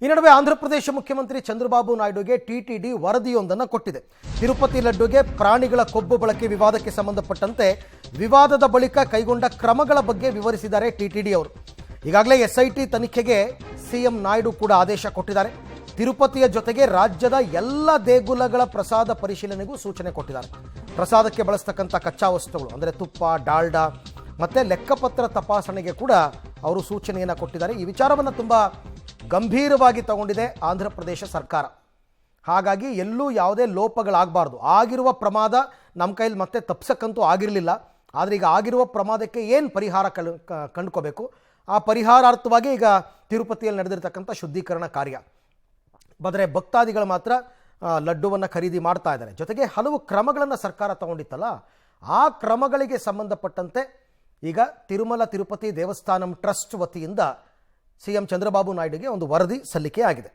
ಈ ನಡುವೆ ಆಂಧ್ರಪ್ರದೇಶ ಮುಖ್ಯಮಂತ್ರಿ ಚಂದ್ರಬಾಬು ನಾಯ್ಡುಗೆ ಟಿಟಿಡಿ ವರದಿಯೊಂದನ್ನು ಕೊಟ್ಟಿದೆ. ತಿರುಪತಿ ಲಡ್ಡುಗೆ ಪ್ರಾಣಿಗಳ ಕೊಬ್ಬು ಬಳಕೆ ವಿವಾದಕ್ಕೆ ಸಂಬಂಧಪಟ್ಟಂತೆ ವಿವಾದದ ಬಳಿಕ ಕೈಗೊಂಡ ಕ್ರಮಗಳ ಬಗ್ಗೆ ವಿವರಿಸಿದ್ದಾರೆ ಟಿಟಿಡಿ ಅವರು. ಈಗಾಗಲೇ ಎಸ್ಐಟಿ ತನಿಖೆಗೆ ಸಿಎಂ ನಾಯ್ಡು ಕೂಡ ಆದೇಶ ಕೊಟ್ಟಿದ್ದಾರೆ. ತಿರುಪತಿಯ ಜೊತೆಗೆ ರಾಜ್ಯದ ಎಲ್ಲ ದೇಗುಲಗಳ ಪ್ರಸಾದ ಪರಿಶೀಲನೆಗೂ ಸೂಚನೆ ಕೊಟ್ಟಿದ್ದಾರೆ. ಪ್ರಸಾದಕ್ಕೆ ಬಳಸ್ತಕ್ಕಂಥ ಕಚ್ಚಾ ವಸ್ತುಗಳು ಅಂದರೆ ತುಪ್ಪ, ಡಾಲ್ಡಾ ಮತ್ತು ಲೆಕ್ಕಪತ್ರ ತಪಾಸಣೆಗೆ ಕೂಡ ಅವರು ಸೂಚನೆಯನ್ನು ಕೊಟ್ಟಿದ್ದಾರೆ. ಈ ವಿಚಾರವನ್ನು ತುಂಬ ಗಂಭೀರವಾಗಿ ತಗೊಂಡಿದೆ ಆಂಧ್ರ ಪ್ರದೇಶ ಸರ್ಕಾರ. ಹಾಗಾಗಿ ಎಲ್ಲೂ ಯಾವುದೇ ಲೋಪಗಳಾಗಬಾರ್ದು. ಆಗಿರುವ ಪ್ರಮಾದ ನಮ್ಮ ಕೈಲಿ ಮತ್ತೆ ತಪ್ಸಕ್ಕಂತೂ ಆಗಿರಲಿಲ್ಲ. ಆದರೆ ಈಗ ಆಗಿರುವ ಪ್ರಮಾದಕ್ಕೆ ಏನು ಪರಿಹಾರ ಕಂಡುಕೋಬೇಕು, ಆ ಪರಿಹಾರಾರ್ಥವಾಗಿ ಈಗ ತಿರುಪತಿಯಲ್ಲಿ ನಡೆದಿರ್ತಕ್ಕಂಥ ಶುದ್ಧೀಕರಣ ಕಾರ್ಯ. ಆದರೆ ಭಕ್ತಾದಿಗಳು ಮಾತ್ರ ಲಡ್ಡುವನ್ನು ಖರೀದಿ ಮಾಡ್ತಾ ಇದ್ದಾರೆ. ಜೊತೆಗೆ ಹಲವು ಕ್ರಮಗಳನ್ನು ಸರ್ಕಾರ ತಗೊಂಡಿತ್ತಲ್ಲ, ಆ ಕ್ರಮಗಳಿಗೆ ಸಂಬಂಧಪಟ್ಟಂತೆ ಈಗ ತಿರುಮಲ ತಿರುಪತಿ ದೇವಸ್ಥಾನಂ ಟ್ರಸ್ಟ್ ವತಿಯಿಂದ ಸಿಎಂ ಚಂದ್ರಬಾಬು ನಾಯ್ಡುಗೆ ಒಂದು ವರದಿ ಸಲ್ಲಿಕೆ ಆಗಿದೆ.